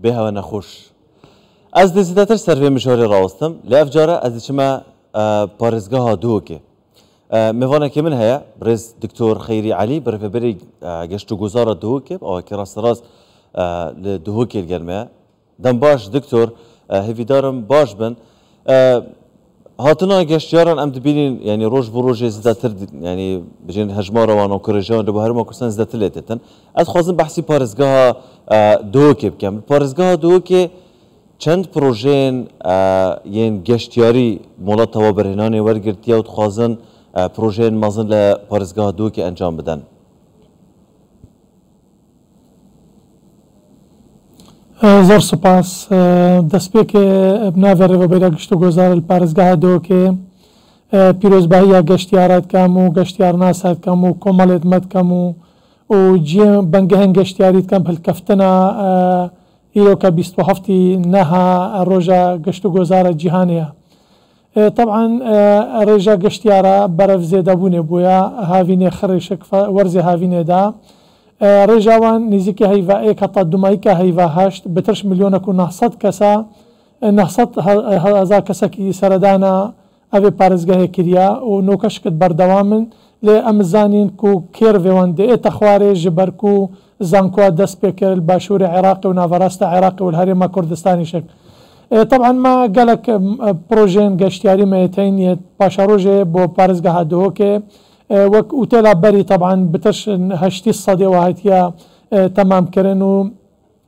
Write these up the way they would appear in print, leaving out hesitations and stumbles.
بها نخوش از دزیدتر سروی مشوری راستم لافجاره از چما پارزگاه دوکه میوانه که من هیا برز دکتر خیری علی برای بری گشتو گذار دوکه او که راست لدوکه الگرمه دم باش دکتر هفیدارم باش بن هاتنا گشتیاران ام دبینین یعنی روز بروز زیادتر یعنی بجین هجمار و نوکرجان دو هر ما کسان زیادتر لیتن از خوازم بحثی پارزگاه دوکه بکم پارزگاه دوکه چند پروژین ین گشتیاری مولات توا برهنانی ورگرتیا و خوازن پروژین مازن لپارزگاه دوکه انجام بدن زۆر سپاس دەستپێک بناوێڕێ بە بەیرە گشت و گۆزار پارێزگاها دۆکێ پیرۆزباییە گەشتیارات کەم و گەشتیار ناسات کەم و کۆمەڵێت مەد کەم و جێ بەنگەهێن گەشتیاریت کەم هەلکەفتنە ئیرۆکە 27 نەها ڕۆژە گەشت و گۆزارە جیهانەیە طبعا ڕێژە گەشتیارە بەرەف زێدەبوونێ بووە هاوینێ خڕێشک وەرزێ هاوینێدا ڕێژاوان نزیکی هەیڤایەک هەتا دومایکە هەیڤا هەشت بترش میلیۆنێک و 900 کەسە 900,000 کەسێکی سەردانە ئەوێ پارێزگەهەیە کردیا و نۆکەشکت بەردەوامن لێ ئەمزانین و کێرڤێوان دێتە خوارێ ji ber ku زانکۆ دەست پێ کرد باشووری عێراقی و ناڤەڕاستە عێراقی و هەرێمە کوردستانیشک طبعا ما gelek projeyên گەشتیاری مەیەتەینیت پاشا ڕۆژێ بۆ پارێزگەها دۆکێ وەک ئوتێلا بەری طبعا بترش 80 سەدێ وهاتیە تەمامکردن و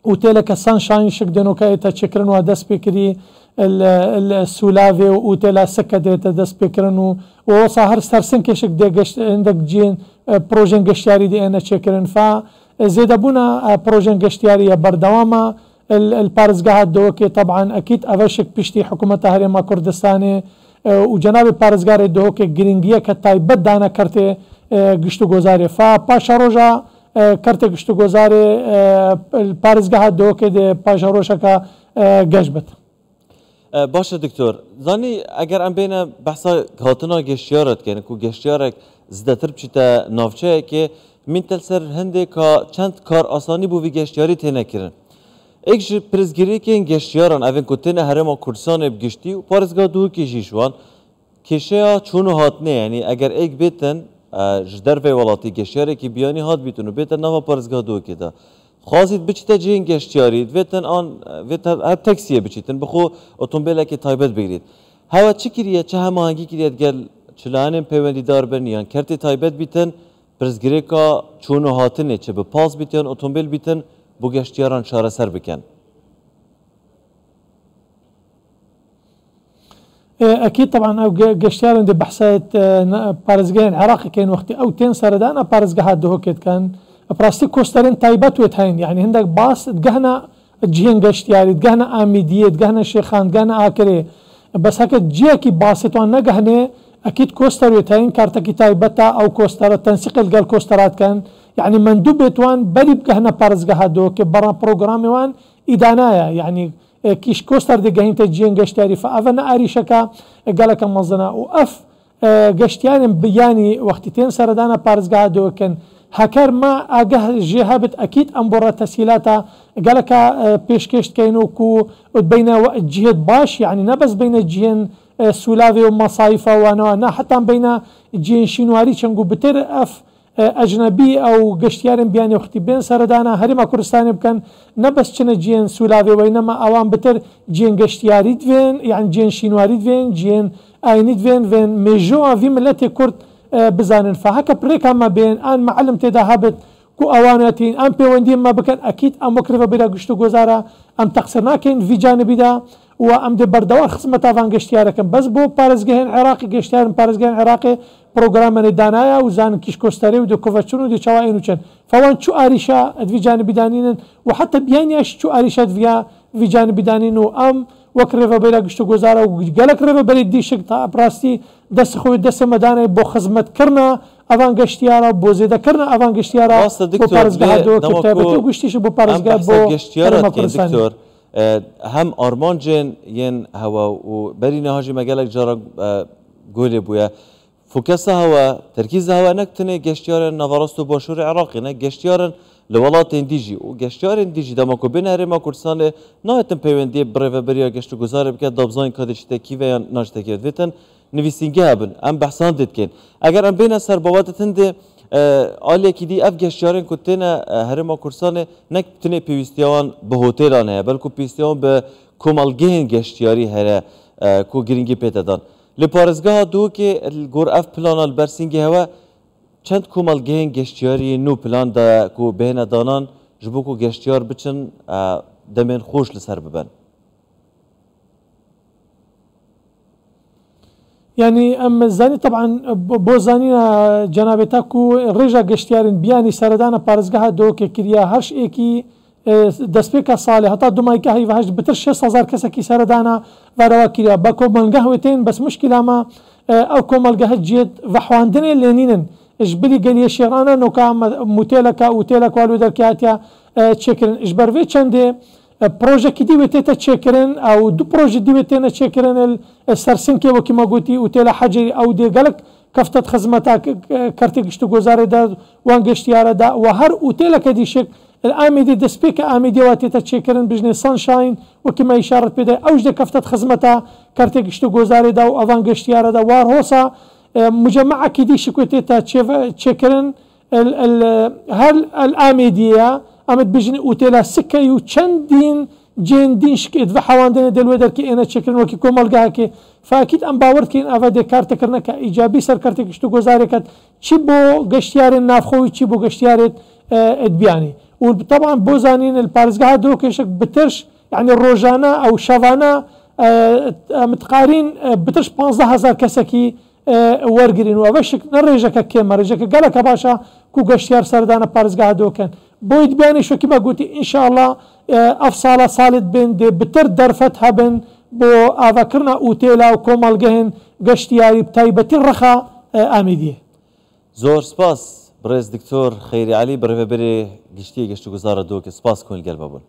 ئوتێلەکە سانشاینشک دەنۆکایەتە چێکردن و دەست پێکردی سولاوێ و ئوتێلا سەکە دێتە دەست پێکردن و وەسا هەر سەرسنکێشک دێگەشت هەندێک جێن پرۆژێن گەشتیاری دێنە چێکردن فا زێدەبوونە پرۆژێن گەشتیاریە بەردەوامە الپارێزگاها دۆکێ طبعا ئەکید ئەڤەشک پشتی حکوومەتە هەرێما کوردستانێ و جناب پارێزگارێ دۆکێ گرنگیە کە تایبەت دانە کەرتێ گشت و گۆزارێ فا پاشا ڕۆژە کەرتێ گشت و گۆزارێ پارێزگاها دۆکێ دێ پاشا ڕۆژەکە گەشت بێت باشه دکتۆر زانی ئەگەر ئەم بینە بەحسا هاتنا گەشتیارت کەن و گەشتیارێک زیاتر بچیتە ناوچەیەکێ مینتەل سەر هەندێک چەند کار ئاسانی بۆ وی گەشتیاری تێنەکردن ایک جی پرزگیری که این گشتیاران اوین کتنه هرم کردستان بگشتی و پارزگاه دو کشیشوان کشه چون هاتنه یعنی اگر ایک بیتن جدر و ولاتی گشتیاری که بیانی هات بیتون و بیتن نوا پارزگاه دو کدا خواستید بچیت جین گشتیارید ویتن آن ویتن هر تاکسیه بچیتن بخو اتومبیل که تایبت بگیرید هوا چی کریه چه هماهنگی کریه گل چلانم پیوندی دار بنیان کرتی تایبت بیتن پرزگیری که چون هاتنه چه به پاس بیتن اتومبیل بیتن بو گشتیاران چارەسەر بکەن أكيد طبعا أو گشتیاران دي بحثات پارێزگایان عێراقی کەین وەختی ئەو تێن سەردانە پارێزگەها دۆکێت کەن پراستی کۆستەرێن تایبەت وێت هەین یعنی هەندێک باس گەهنە جیهن گەشتیاریت گەهنە ئامیدیت گەهنە شێخان گەهنە ئاکرێ بەس هەکە جیەکی باستوان نەگەهنێ ئەکید کۆستەر وێت هەین کارتەکی تایبەتە ئەو کۆستەرە تەنسیقل گەل کۆستەرات کەن يعني مندوب بيتوان بري بقهنا بارزقها دوك برا بروجرامي وان إدانايا يعني كيش كوستر دي قهين تجين قشتاري فأفنا أريشكا قالك مزنا وأف قشتيان بياني وقتين سردانا بارزقها دوكن هكر ما أجه جهابت أكيد أمبورا تسهيلاتا قالك بيشكشت كينو كو بين جهد باش يعني نبس بين الجهن سولافي ومصايفة وانا حتى بين جهن شينواري شنقو بتر أف أجنبي أو قشتيارن بيان وقتي بين سردانا هرما كردستاني بكن نبس چنه جين سولاوي وينما أوان بتر جين قشتياري دوين يعني جين شينواري دوين جين آيني دوين وين ميجوها في ملتي كرد بزانن فهكا بريكا ما بين آن معلم تدا هابت كو أواناتين أم بيوندين ما بكن أكيد أم مكرفة بلا قشتو قوزارا أم تقصرناكين في جانبي دا وأم دي بردوار خصمة أفان قشتياركن بس بو بارزقهن عراقي قشتيارن بارزقهن عراقي برنامج دانايا وزان كيش كوستاري ودي كوفاتشون ودي شواين وشن فوان شو أريشا في جانب دانين وحتى بيانيش شو أريشا في جانب دانين وأم وكرفا بلا قشتو جوزارا وقالك رفا بلا دي شقطة براستي دس خوي دس مداني بو خدمت كرنا أفان قشتيارا بو زيدا كرنا أفان قشتيارا بو بارزقها دو كتابتي وقشتيش بو بارزقها بو قشتيارا دكتور هم آرمان جن ين هوا وبري نهاجي مقالك جارا قولي بويا فوكسها هوا تركيزها هوا نكتنه گشتیارن نوارست و باشور عراقی نه گشتیارن لولاتین دیجی و گشتیارین دیجی دما کو بین هرما کردستان نهایتن پیوندی برای بریا گشت و گذار بکرد دابزاین کادش تکی و یا ناشته کرد ویتن نویسینگه هبن ام بحثان دید کن اگر ام بین سر بابات تنده آلی کی دی اف گشتیارین کتن هرما کردستان نک تنه پیوستیان به هتلانه بلکه پیوستیان به کومالگین گشتیاری هره کو گرینگی پیتدان لپارزگاه دو که گور اف پلان البرسینگه هوا چند کومالگین گشتیاری نو پلان دا کو بین دانان جبو کو گشتیار بچن دمین خوش لسر ببن يعني ام زاني طبعا بو زانينا جنابتاكو رجا گشتيارن بياني سردانا پارزگاه دو که کریا هرش ایکی دسپیکا صالح حتی دومای که هی وحش بتر 6000 کس کی سردانا و روا کریا با کومالگاه وتين بس مشكله ما او کومالگاه جيت وحواندن لينين اجبلي قال شيرانا نو كام موتيلكا اوتيلك والو دركاتيا تشكرن اجبر في چنده بروجه کی دی وتیتا چکرن او دو پروژه دی وتینا چکرن السرسنکی و كما قلتي اوتيلا حجري او دي قالك كفتت خدمتها كرتكشت گزار دا وانگشتيار دا وهر اوتيلا كدي شك الاميدي دسبيك اميدي واتيتا چکرن بجني سانشاين وكما اشاره بدا اوجد كفتت خدمتها كرتكشت گزار دا وانگشتيار دا وارهوسا مجمعه كدي شكوتيتا چکرن هل الاميديه امد بجني اوتيلا سكايو چندين جندين شكيت وحواندن دلودر كي انا تشكرن وكي كومالگاه كي فاكيد ام باورت كين اوا دي كارت كرنا ايجابي سر كارت كشتو گزاركت چي بو گشتيار نافخوي چي بو گشتيار ادبياني وطبعا بوزانين البارزگاه دو كشك بترش يعني الروجانا او شافانا متقارين بترش 15000 كسكي ورگرين وبشك نرجك كيما رجك قالك باشا كو گشتيار سردانا بارزگاه دو كان بويد بياني شو كما قلتي ان شاء الله افصاله صالت بين دي بتر درفتها بين بو اذكرنا اوتيلا وكومالگهن گشتياري بتايبتي رخا اميديه زور سپاس برز دكتور خيري علي بري گشتي گشتو گزاره دوك سپاس كون القلب